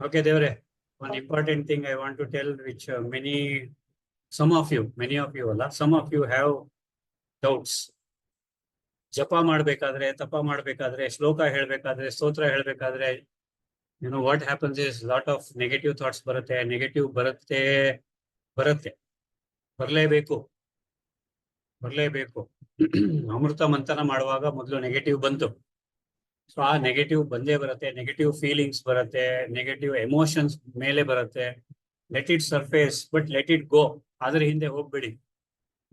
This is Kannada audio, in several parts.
Okay, Devre. One important thing I want to tell, which some of you, some of you have doubts. ಜಪ ಮಾಡ್ಬೇಕಾದ್ರೆ, ತಪ ಮಾಡ್ಬೇಕಾದ್ರೆ, ಶ್ಲೋಕ ಹೇಳ್ಬೇಕಾದ್ರೆ, ಸ್ತೋತ್ರ ಹೇಳ್ಬೇಕಾದ್ರೆ, what happens is lot of negative thoughts ಬರುತ್ತೆ. ನೆಗೆಟಿವ್ ಬರುತ್ತೆ ಬರಲೇಬೇಕು. ಅಮೃತ ಮಂಥನ ಮಾಡುವಾಗ ಮೊದಲು ನೆಗೆಟಿವ್ ಬಂತು. ಸೊ ಆ ನೆಗೆಟಿವ್ ಬಂದೇ ಬರುತ್ತೆ. ನೆಗೆಟಿವ್ ಫೀಲಿಂಗ್ಸ್ ಬರುತ್ತೆ, ನೆಗೆಟಿವ್ ಎಮೋಷನ್ಸ್ ಮೇಲೆ ಬರುತ್ತೆ. Let it surface, but let it go. ಅದ್ರ ಹಿಂದೆ ಹೋಗ್ಬೇಡಿ.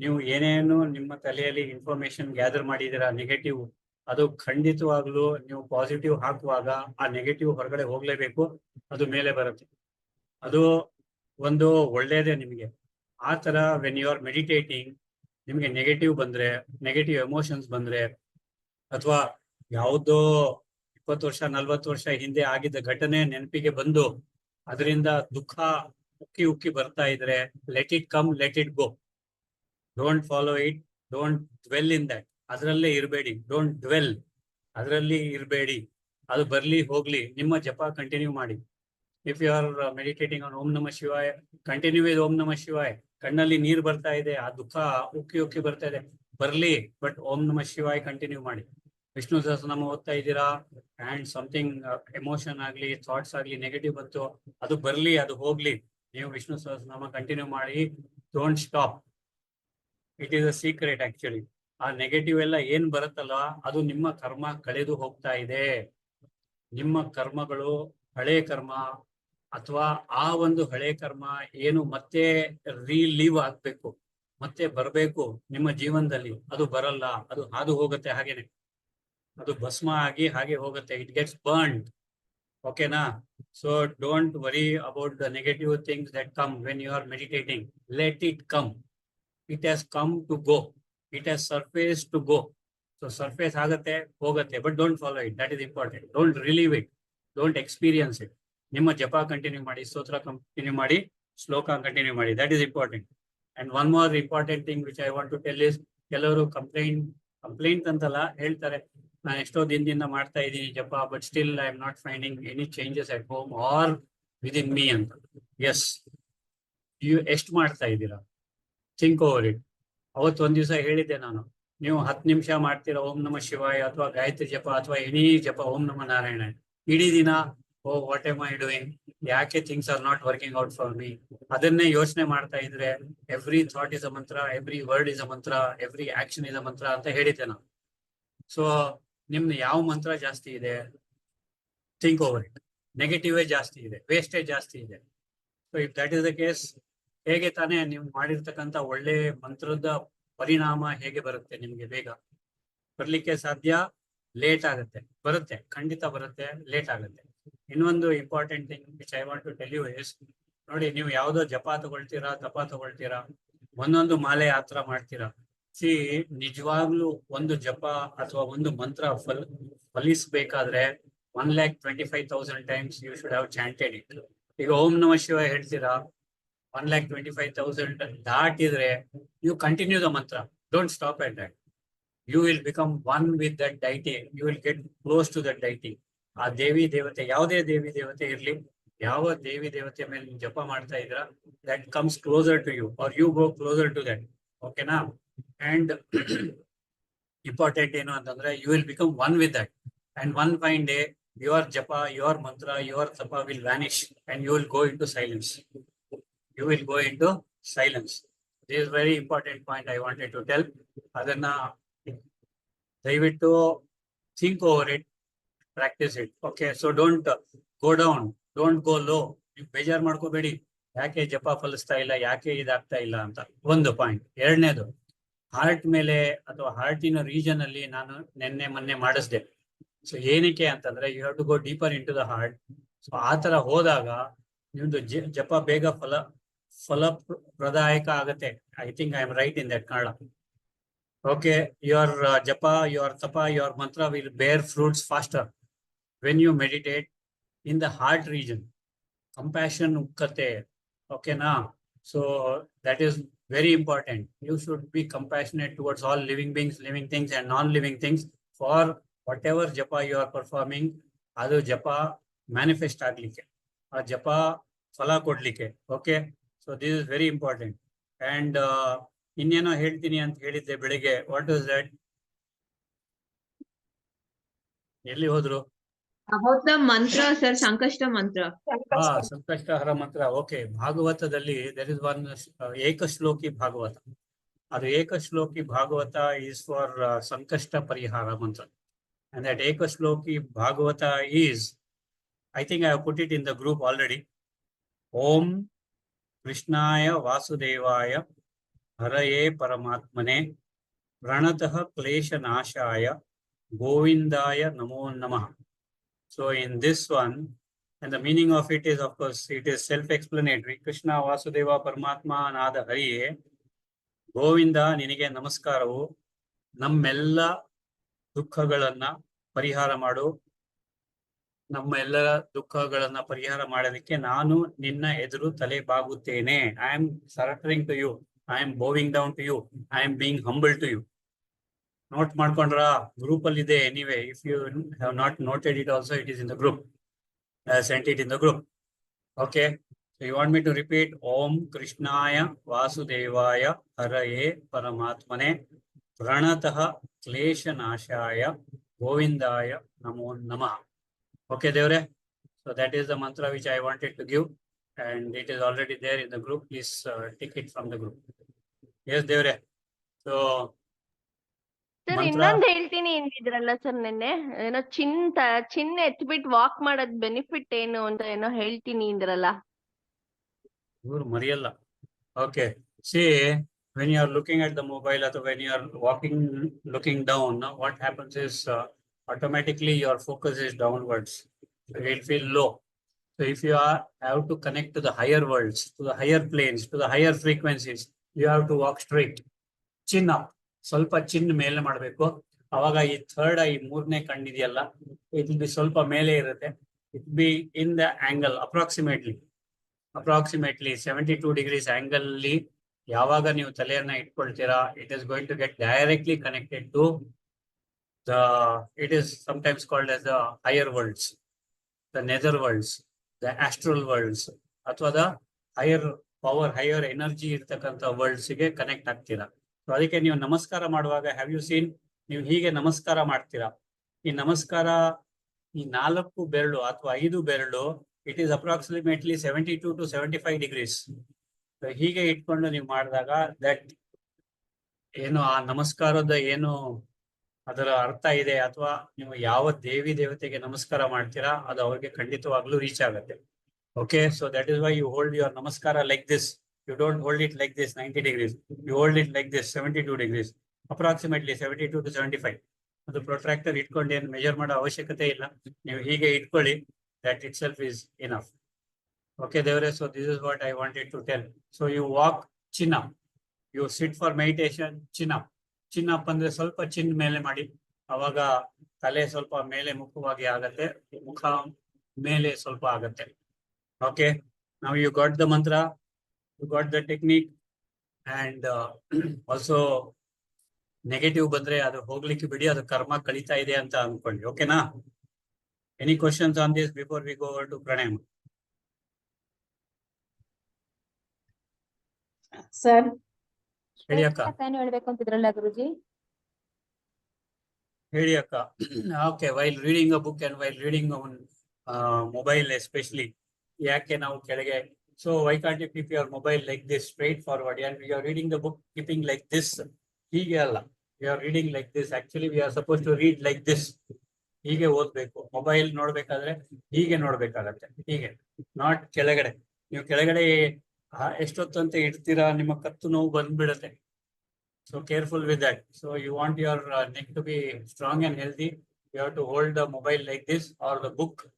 ನೀವು ಏನೇನು ನಿಮ್ಮ ತಲೆಯಲ್ಲಿ ಇನ್ಫಾರ್ಮೇಶನ್ ಗ್ಯಾದರ್ ಮಾಡಿದ್ದೀರಾ ನೆಗೆಟಿವ್, ಅದು ಖಂಡಿತವಾಗ್ಲೂ ನೀವು ಪಾಸಿಟಿವ್ ಹಾಕುವಾಗ ಆ ನೆಗೆಟಿವ್ ಹೊರಗಡೆ ಹೋಗ್ಲೇಬೇಕು. ಅದು ಮೇಲೆ ಬರುತ್ತೆ. ಅದು ಒಂದು ಒಳ್ಳೇದೇ ನಿಮಗೆ. ಆ ತರ ವೆನ್ ಯು ಆರ್ ಮೆಡಿಟೇಟಿಂಗ್, ನಿಮಗೆ ನೆಗೆಟಿವ್ ಬಂದ್ರೆ, ನೆಗೆಟಿವ್ ಎಮೋಷನ್ಸ್ ಬಂದ್ರೆ, ಅಥವಾ ಯಾವುದೋ 20 ವರ್ಷ 40 ವರ್ಷ ಹಿಂದೆ ಆಗಿದ್ದ ಘಟನೆ ನೆನಪಿಗೆ ಬಂದು ಅದರಿಂದ ದುಃಖ ಉಕ್ಕಿ ಬರ್ತಾ ಇದ್ರೆ, let it come, let it go. Don't follow it, don't dwell in that. ಅದರಲ್ಲೇ ಇರಬೇಡಿ. ಡೋಂಟ್ ಡ್ವೆಲ್, ಅದರಲ್ಲಿ ಇರಬೇಡಿ. ಅದು ಬರ್ಲಿ ಹೋಗ್ಲಿ, ನಿಮ್ಮ ಜಪ ಕಂಟಿನ್ಯೂ ಮಾಡಿ. If you are meditating on Om Namah Shivaya, continue with ಓಂ ನಮಃ ಶಿವಾಯ. ಕಣ್ಣಲ್ಲಿ ನೀರು ಬರ್ತಾ ಇದೆ, ಆ ದುಃಖ ಉಕ್ಕಿ ಬರ್ತಾ ಇದೆ, ಬರ್ಲಿ, but Om Namah Shivaya continue ಮಾಡಿ. ವಿಷ್ಣು ಸಹಸ್ರನಾಮ ಓದ್ತಾ ಇದ್ದೀರಾ ಅಂಡ್ ಸಮಥಿಂಗ್ ಎಮೋಷನ್ ಆಗ್ಲಿ, ಥಾಟ್ಸ್ ಆಗ್ಲಿ, ನೆಗೆಟಿವ್ ಬಂತು, ಅದು ಬರ್ಲಿ, ಅದು ಹೋಗ್ಲಿ, ನೀವು ವಿಷ್ಣು ಸಹಸ್ರನಾಮ ಕಂಟಿನ್ಯೂ ಮಾಡಿ. Don't stop. It is a secret actually. ಆ ನೆಗೆಟಿವ್ ಎಲ್ಲ ಏನ್ ಬರುತ್ತಲ್ಲ, ಅದು ನಿಮ್ಮ ಕರ್ಮ ಕಳೆದು ಹೋಗ್ತಾ ಇದೆ. ನಿಮ್ಮ ಕರ್ಮಗಳು, ಹಳೆ ಕರ್ಮ ಅಥವಾ ಆ ಒಂದು ಹಳೆ ಕರ್ಮ ಏನು ಮತ್ತೆ ರೀಲಿವ್ ಆಗ್ಬೇಕು, ಮತ್ತೆ ಬರಬೇಕು ನಿಮ್ಮ ಜೀವನದಲ್ಲಿ, ಅದು ಬರಲ್ಲ. ಅದು ಹಾದು ಹೋಗುತ್ತೆ, ಹಾಗೇನೆ ಅದು ಭಸ್ಮ ಆಗಿ ಹಾಗೆ ಹೋಗುತ್ತೆ. It gets burned. ಓಕೆನಾ? So don't worry about the negative things that come when you are meditating. Let it come. It has come to go. It has surface to go. So surface ಆಗತ್ತೆ, ಹೋಗುತ್ತೆ, but don't follow it. That is important. Don't relieve it, don't experience it. ನಿಮ್ಮ ಜಪ ಕಂಟಿನ್ಯೂ ಮಾಡಿ, ಸ್ತೋತ್ರ ಕಂಟಿನ್ಯೂ ಮಾಡಿ, ಶ್ಲೋಕ ಕಂಟಿನ್ಯೂ ಮಾಡಿ. That is important. And one more important thing which I want to tell is, ಕೆಲವರು ಕಂಪ್ಲೇಂಟ್ ಅಂತಲ್ಲ ಹೇಳ್ತಾರೆ, ನಾನು ಎಷ್ಟೋ ದಿನದಿಂದ ಮಾಡ್ತಾ ಇದ್ದೀನಿ ಜಪ, but still I am not finding any changes at home or within me ಅಂತ. ಎಸ್, ನೀವು ಎಷ್ಟು ಮಾಡ್ತಾ ಇದ್ದೀರಾ? Think over it. ಅವತ್ತು ಒಂದ್ ದಿವಸ ಹೇಳಿದ್ದೆ ನಾನು, ನೀವು 10 ನಿಮಿಷ ಮಾಡ್ತೀರಾ ಓಂ ನಮಃ ಶಿವಾಯ ಅಥವಾ ಗಾಯತ್ರಿ ಜಪ ಅಥವಾ ಎನಿ ಜಪ, ಓಂ ನಮಃ ನಾರಾಯಣ, ಇಡೀ ದಿನ ಓ ವಾಟ್ ಎಮ್ ಐ ಡೂಯಿಂಗ್, ಯಾಕೆ things are not working out for me, ಅದನ್ನೇ ಯೋಚನೆ ಮಾಡ್ತಾ ಇದ್ರೆ ಎವ್ರಿ ಥಾಟ್ ಇಸ್ ಅ ಮಂತ್ರ, ಎವ್ರಿ ವರ್ಡ್ ಇಸ್ ಅ ಮಂತ್ರ, ಎವ್ರಿ ಆಕ್ಷನ್ ಇಸ್ ಅ ಮಂತ್ರ ಅಂತ ಹೇಳಿದ್ದೆ ನಾನು. ಸೊ ನಿಮ್ದು ಯಾವ ಮಂತ್ರ ಜಾಸ್ತಿ ಇದೆ? Think over it. ನೆಗೆಟಿವೇ ಜಾಸ್ತಿ ಇದೆ, ವೇಸ್ಟೇಜ್ ಜಾಸ್ತಿ ಇದೆ. So if that is the case, ಹೇಗೆ ತಾನೇ ನೀವು ಮಾಡಿರ್ತಕ್ಕಂಥ ಒಳ್ಳೆ ಮಂತ್ರದ ಪರಿಣಾಮ ಹೇಗೆ ಬರುತ್ತೆ ನಿಮ್ಗೆ? ಬೇಗ ಬರ್ಲಿಕ್ಕೆ ಸಾಧ್ಯ, ಲೇಟ್ ಆಗುತ್ತೆ. ಬರುತ್ತೆ, ಖಂಡಿತ ಬರುತ್ತೆ, ಲೇಟ್ ಆಗುತ್ತೆ. ಇನ್ನೊಂದು important thing which I want to tell you is, ನೋಡಿ, ನೀವು ಯಾವುದೋ ಜಪ ತಗೊಳ್ತೀರಾ, ತಪ ತಗೊಳ್ತೀರಾ, ಒಂದೊಂದು ಮಾಲೆ ಯಾತ್ರ ಮಾಡ್ತೀರಾ. ಸಿ, ನಿಜವಾಗ್ಲೂ ಒಂದು ಜಪ ಅಥವಾ ಒಂದು ಮಂತ್ರ ಫಲಿಸಬೇಕಾದ್ರೆ 1,25,000 times you should have chanted it. ಈಗ ಓಂ ನಮಃ ಶಿವಾಯ ಹೇಳ್ತೀರಾ, 1,25,000 ದಾಟಿದ್ರೆ you continue the mantra. Don't stop at that. You will become one with that deity. You will get close to that deity. ಆ ದೇವಿ ದೇವತೆ, ಯಾವುದೇ ದೇವಿ ದೇವತೆ ಇರ್ಲಿ, ಯಾವ ದೇವಿ ದೇವತೆ ಮೇಲೆ ನೀವು ಜಪ ಮಾಡ್ತಾ ಇದ್ರ, that comes closer to you or you go closer to that. ಓಕೆನಾ? ಅಂಡ್ ಇಂಪಾರ್ಟೆಂಟ್ ಏನು ಅಂತಂದ್ರೆ, you will become one with that. And one fine day, your japa, your mantra, your tapa will vanish and you will go into silence. You will go into silence. This is very important point I wanted to tell. ಅದನ್ನ ದಯವಿಟ್ಟು think over it, practice it. Okay, so don't go down, don't go low. ನೀವು ಬೇಜಾರು ಮಾಡ್ಕೋಬೇಡಿ, ಯಾಕೆ ಜಪ ಫಲಿಸ್ತಾ ಇಲ್ಲ, ಯಾಕೆ ಇದಾಗ್ತಾ ಇಲ್ಲ ಅಂತ. ಒಂದು ಪಾಯಿಂಟ್. ಎರಡನೇದು, ಹಾರ್ಟ್ ಮೇಲೆ ಅಥವಾ ಹಾರ್ಟಿನ ರೀಜನ್ ಅಲ್ಲಿ ನಾನು ಮೊನ್ನೆ ಮಾಡಿಸ್ದೆ. ಸೊ ಏನಕ್ಕೆ ಅಂತಂದ್ರೆ, you have to go deeper into the heart. So ಆ ತರ ಹೋದಾಗ ನಿಮ್ದು ಜಪ ಬೇಗ ಫಲಪ್ರದಾಯಕ ಆಗತ್ತೆ. I think I am right in that Kannada. Okay, your japa, your tapa, your mantra will bear fruits faster when you meditate in the heart region. Compassion ಉಕ್ಕತ್ತೆ. ಓಕೆನಾ? So that is very important. You should be compassionate towards all living beings, living things and non-living things. For whatever japa you are performing, adu japa manifest ಆಗ್ಲಿಕ್ಕೆ. ಆ ಜಪ ಫಲ ಕೊಡ್ಲಿಕ್ಕೆ. Okay, so this is very important. And ಇನ್ನೇನೋ ಹೇಳ್ತೀನಿ ಅಂತ ಹೇಳಿದ್ದೆ ಬೆಳಿಗ್ಗೆ. What is that? ಎಲ್ಲಿ ಹೋದ್ರು? About the mantra, sir, Sankashta mantra. ಸಂಕಷ್ಟಹರ ಮಂತ್ರ. ಓಕೆ, ಭಾಗವತದಲ್ಲಿ there is one ಏಕಶ್ಲೋಕಿ ಭಾಗವತ. ಅದು ಏಕಶ್ಲೋಕಿ ಭಾಗವತ is for ಸಂಕಷ್ಟ ಪರಿಹಾರ ಮಂತ್ರ. And that ಏಕಶ್ಲೋಕಿ Bhagavata is, I think I have put it in the group already. ಓಂ ಕೃಷ್ಣಾಯ ವಾಸುದೇವಾಯ ಹರಯೇ ಪರಮಾತ್ಮನೆ ಪ್ರಣತಃ ಕ್ಲೇಶನಾಶಾಯ ಗೋವಿಂದಾಯ ನಮೋ ನಮಃ. So in this one, and the meaning of it is, of course, it is self-explanatory. Krishna Vasudeva Paramatma Nada Hariye Govinda ನಿನಗೆ ನಮಸ್ಕಾರವು, ನಮ್ಮೆಲ್ಲ ದುಃಖಗಳನ್ನ ಪರಿಹಾರ ಮಾಡು. ನಮ್ಮ ಎಲ್ಲರ ದುಃಖಗಳನ್ನ ಪರಿಹಾರ ಮಾಡೋದಕ್ಕೆ ನಾನು ನಿನ್ನ ಎದುರು ತಲೆ ಬಾಗುತ್ತೇನೆ. I am surrendering to you, I am bowing down to you, I am being humble to you. Note ಮಾಡ್ಕೊಂಡ್ರ? ಗ್ರೂಪ್ ಅಲ್ಲಿ ಇದೆ. Anyway, if you have not noted it also, it is in the group. I sent it in the group. Okay, so you want me to repeat? Om Krishnaya Vasudevaya Haraye Paramatmane Pranatah Kleshanashaya Govindaya Namo Namah. Okay, Devre. So that is the mantra which I wanted to give, and it is already there in the group. Please take it from the group. Yes, Devre. So sir ಇನ್ನೊಂದ್ ಹೇಳ್ತೀನಿ ಅಂದಿದ್ರಲ್ಲ ಸರ್ ನಿನ್ನೆ, ಏನೋ ಚಿನ್ನ ಎತ್ಬಿಟ್ಟು ವಾಕ್ ಮಾಡೋದ್ ಬೆನಿಫಿಟ್ ಏನು ಅಂತ ಏನೋ ಹೇಳ್ತೀನಿ ಅಂದ್ರಲ್ಲ. ಇವ್ರು ಮರಿಯಲ್ಲ. Okay, see, when you are looking at the mobile or when you are walking looking down, what happens is automatically your focus is downwards. So it will feel low. So if you have to connect to the higher worlds, to the higher planes, to the higher frequencies, you have to walk straight. Chin up. ಸ್ವಲ್ಪ ಚಿನ್ನ ಮೇಲೆ ಮಾಡಬೇಕು. ಅವಾಗ ಈ ಥರ್ಡ್ ಐ, ಮೂರನೇ ಕಣ್ಣಿದೆಯಲ್ಲ, ಇಟ್ ವಿಲ್ ಬಿ ಸ್ವಲ್ಪ ಮೇಲೆ ಇರುತ್ತೆ. It be in the angle approximately 72 degrees angle ಅಲ್ಲಿ ಯಾವಾಗ ನೀವು ತಲೆಯನ್ನ ಇಟ್ಕೊಳ್ತೀರಾ, it is going to get directly connected to the, it is sometimes called as the higher worlds, the nether worlds, the astral worlds, ಅಥವಾ the higher power, higher energy ಇರ್ತಕ್ಕಂಥ ವರ್ಲ್ಡ್ಸ್ ಗೆ ಕನೆಕ್ಟ್ ಆಗ್ತೀರಾ. ಸೊ ಅದಕ್ಕೆ ನೀವು ನಮಸ್ಕಾರ ಮಾಡುವಾಗ, ಹ್ಯಾವ್ ಯು ಸೀನ್, ನೀವು ಹೀಗೆ ನಮಸ್ಕಾರ ಮಾಡ್ತೀರಾ. ಈ ನಮಸ್ಕಾರ, ಈ 4 ಬೆರಳು ಅಥವಾ 5 ಬೆರಳು, it is approximately 72 to 75 degrees. ಹೀಗೆ ಇಟ್ಕೊಂಡು ನೀವು ಮಾಡಿದಾಗ, ದಟ್ ಏನು ಆ ನಮಸ್ಕಾರದ ಏನು ಅದರ ಅರ್ಥ ಇದೆ, ಅಥವಾ ನೀವು ಯಾವ ದೇವಿ ದೇವತೆಗೆ ನಮಸ್ಕಾರ ಮಾಡ್ತೀರಾ, ಅದು ಅವ್ರಿಗೆ ಖಂಡಿತವಾಗ್ಲೂ ರೀಚ್ ಆಗುತ್ತೆ. Okay, so that is why you hold your namaskara like this. You don't hold it like this 90 degrees. You hold it like this 72 degrees. Approximately 72 to 75. ಅದು ಪ್ರೊಟ್ರಾಕ್ಟರ್ ಇಟ್ಕೊಂಡು ಏನು ಮೆಜರ್ ಮಾಡೋ ಅವಶ್ಯಕತೆ ಇಲ್ಲ. ನೀವು ಹೀಗೆ ಇಟ್ಕೊಳ್ಳಿ. That itself is enough. Okay, Devre. So this is what I wanted to tell. So you walk chin up. You sit for meditation, chin up. Chin up ಅಂದ್ರೆ ಸ್ವಲ್ಪ ಚಿನ್ ಮೇಲೆ ಮಾಡಿ. ಅವಾಗ ತಲೆ ಸ್ವಲ್ಪ ಮೇಲೆ ಮುಖವಾಗಿ ಆಗತ್ತೆ, ಮುಖ ಮೇಲೆ ಸ್ವಲ್ಪ ಆಗತ್ತೆ. Okay. Now you got the mantra. You got the technique, and also negative ಬಂದ್ರೆ ಅದು ಹೋಗ್ಲಿಕ್ಕೆ ಬಿಡಿ, ಅದು ಕರ್ಮ ಕಳೀತಾ ಇದೆ ಅಂತ ಅನ್ಕೊಳ್ಳಿ. ಓಕೆನಾ? Any questions on this before we go over to pranayama? Sir ಹೇಳಿ ಅಕ್ಕ. ಹೇಳ್ಬೇಕು ಅಂತಿದ್ರಲ್ಲ ಗುರುಜಿ. ಹೇಳಿ ಅಕ್ಕ. Okay, while reading a book and while reading mobile especially, ಯಾಕೆ ನಾವು ಕೆಳಗೆ, so why can't you keep your mobile like this, straight forward, and we are reading the book keeping like this? ಹೀಗೆ ಅಲ್ಲ, we are reading like this. Actually we are supposed to read like this. ಹೀಗೆ ಓದ್ಬೇಕು. ಮೊಬೈಲ್ ನೋಡ್ಬೇಕಾದ್ರೆ ಹೀಗೆ ನೋಡ್ಬೇಕಾಗತ್ತೆ, ಹೀಗೆ, ನಾಟ್ ಕೆಳಗಡೆ. ನೀವು ಕೆಳಗಡೆ ಎಷ್ಟೊತ್ತು ಅಂತ ಇಡ್ತೀರಾ, ನಿಮ್ಮ ಕತ್ತು ನೋವು ಬಂದ್ಬಿಡತ್ತೆ. So careful with that. So you want your neck to be strong and healthy. You have to hold the mobile like this or the book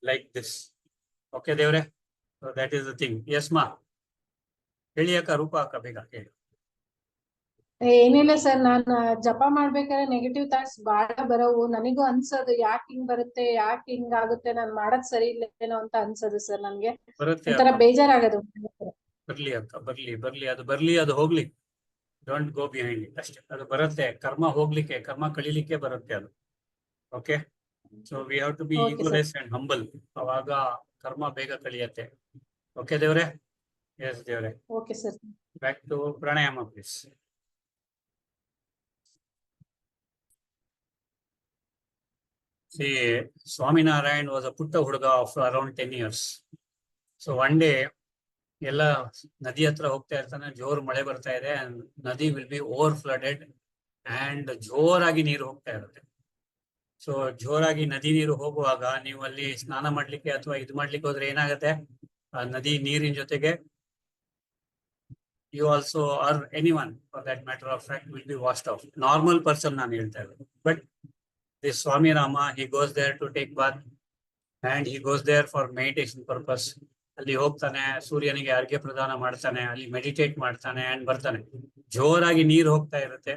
like this. Okay, Devre? So that is the thing. Yes, ma. ಹೇಳಿ ಅಕ್ಕ, ರೂಪ ಅಕ್ಕ, ಬೇಗ ಹೇಳಿ. ಏನಿಲ್ಲ ಸರ್, ನಾನು ಜಪ ಮಾಡ್ಬೇಕಾದ್ರೆ ನೆಗೆಟಿವ್ ಥಾಟ್ಸ್ ಬಹಳ ಬರವು. ನನಗೂ ಅನ್ಸೋದು ಯಾಕೆ ಹಿಂಗ್ ಬರುತ್ತೆ, ಯಾಕೆ ಹಿಂಗ್ ಆಗುತ್ತೆ, ನಾನ್ ಮಾಡೋದ್ ಸರಿ ಇಲ್ಲೇನೋ ಅಂತ ಅನ್ಸೋದು ಸರ್. ನನ್ಗೆ ಒಂಥರ ಬೇಜಾರಾಗದು. ಬರ್ಲಿ ಅಕ್ಕ, ಬರ್ಲಿ, ಅದು ಬರ್ಲಿ, ಅದು ಹೋಗ್ಲಿ. ಡೋಂಟ್ ಗೋ ಬಿಹೈಂಡ್ ಇಟ್ ಅಷ್ಟೇ. ಅದು ಬರುತ್ತೆ, ಕರ್ಮ ಹೋಗ್ಲಿಕ್ಕೆ, ಕರ್ಮ ಕಳಿಲಿಕ್ಕೆ ಬರುತ್ತೆ ಅದು. Okay, so we have to be egoless and humble. ಅವಾಗ ಕರ್ಮ ಬೇಗ ಕಳಿಯತ್ತೆ. ಓಕೆ ದೇವ್ರೆ? ಎಸ್ ದೇವ್ರೆ. Okay sir. Back to pranayama please. See, Swaminarayan was a putta huduga of around 10 years. So one day, ಎಲ್ಲ ನದಿ ಹತ್ರ ಹೋಗ್ತಾ ಇರ್ತಾನೆ, ಜೋರ್ ಮಳೆ ಬರ್ತಾ ಇದೆ, ನದಿ will be over flooded and ಜೋರಾಗಿ ನೀರು ಹೋಗ್ತಾ ಇರುತ್ತೆ. ಸೊ ಜೋರಾಗಿ ನದಿ ನೀರು ಹೋಗುವಾಗ ನೀವು ಅಲ್ಲಿ ಸ್ನಾನ ಮಾಡ್ಲಿಕ್ಕೆ ಅಥವಾ ಇದು ಮಾಡ್ಲಿಕ್ಕೆ ಹೋದ್ರೆ ಏನಾಗುತ್ತೆ, ಆ ನದಿ ನೀರಿನ ಜೊತೆಗೆ you also or anyone for that matter of fact will be washed off. Normal person ನಾನು ಹೇಳ್ತಾ ಇರೋದು. But this Swami Rama, he goes there to take bath and he goes there for meditation purpose. ಅಲ್ಲಿ ಹೋಗ್ತಾನೆ, ಸೂರ್ಯನಿಗೆ ಅರ್ಘ್ಯ ಪ್ರದಾನ ಮಾಡ್ತಾನೆ, ಅಲ್ಲಿ ಮೆಡಿಟೇಟ್ ಮಾಡ್ತಾನೆ ಅಂಡ್ ಬರ್ತಾನೆ. ಜೋರಾಗಿ ನೀರು ಹೋಗ್ತಾ ಇರುತ್ತೆ,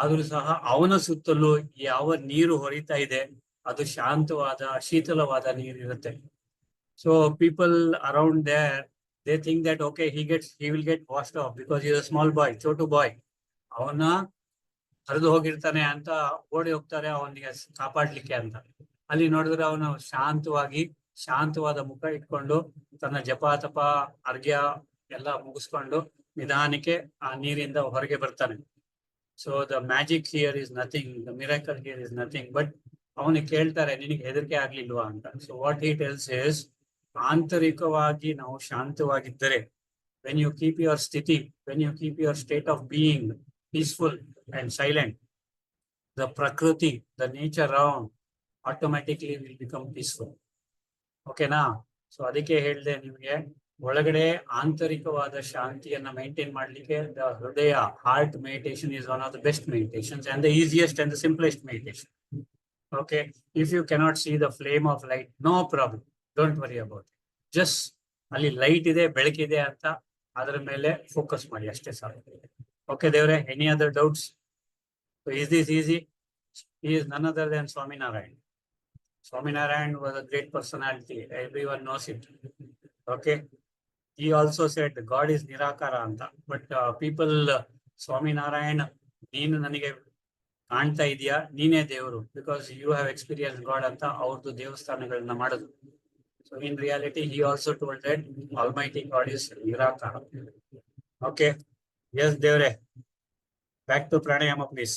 ಆದ್ರೂ ಸಹ ಅವನ ಸುತ್ತಲೂ ಯಾವ ನೀರು ಹೊರಿತಾ ಇದೆ ಅದು ಶಾಂತವಾದ ಶೀತಲವಾದ ನೀರು ಇರುತ್ತೆ. So people around there, they think that okay, he will get washed off because he is a small boy, chotu boy. ಅವನ ಹರಿದು ಹೋಗಿರ್ತಾನೆ ಅಂತ ಓಡಿ ಹೋಗ್ತಾರೆ ಅವನಿಗೆ ಕಾಪಾಡ್ಲಿಕ್ಕೆ ಅಂತ. ಅಲ್ಲಿ ನೋಡಿದ್ರೆ ಅವನು ಶಾಂತವಾದ ಮುಖ ಇಟ್ಕೊಂಡು ತನ್ನ ಜಪ ತಪ ಅರ್ಘ್ಯ ಎಲ್ಲ ಮುಗಿಸ್ಕೊಂಡು ನಿಧಾನಕ್ಕೆ ಆ ನೀರಿಂದ ಹೊರಗೆ ಬರ್ತಾನೆ. So the magic here is nothing, the miracle here is nothing. But ಅವನಿಗೆ ಕೇಳ್ತಾರೆ, ನಿನಗೆ ಹೆದರಿಕೆ ಆಗ್ಲಿಲ್ವಾ ಅಂತ. So what he tells is, ಆಂತರಿಕವಾಗಿ ನಾವು ಶಾಂತವಾಗಿದ್ದರೆ, when you keep your ಸ್ಥಿತಿ, when you keep your state of being peaceful and silent, the prakriti, the nature around automatically will become peaceful. ಓಕೆನಾ? ಸೊ ಅದಕ್ಕೆ ಹೇಳಿದೆ ನಿಮಗೆ, ಒಳಗಡೆ ಆಂತರಿಕವಾದ ಶಾಂತಿಯನ್ನ ಮೇಂಟೈನ್ ಮಾಡ್ಲಿಕ್ಕೆ ದ ಹೃದಯ, heart meditation is one of the best meditations and the easiest and the simplest meditation. Okay, if you cannot see the flame of light, no problem, don't worry about it. Just ಅಲ್ಲಿ ಲೈಟ್ ಇದೆ, ಬೆಳಕಿದೆ ಅಂತ ಅದರ ಮೇಲೆ ಫೋಕಸ್ ಮಾಡಿ ಅಷ್ಟೇ ಸಾಕು. ಓಕೆ ದೇವ್ರೆ, any other doubts? So is this easy? He is none other than Swaminarayan. Swaminarayan was a great personality. Everyone knows it. Okay. He also said God is Nirakara anta. But people, Swaminarayan, ನೀನು ನನಗೆ ಕಾಣ್ತಾ ಇದೆಯಾ, ನೀನೇ ದೇವರು, because you have experienced God ಅಂತ ಅವ್ರದ್ದು ದೇವಸ್ಥಾನಗಳನ್ನ ಮಾಡೋದು. So in reality, he also told that Almighty God is Nirakara. Okay. Yes, Devre. Back to pranayama, please.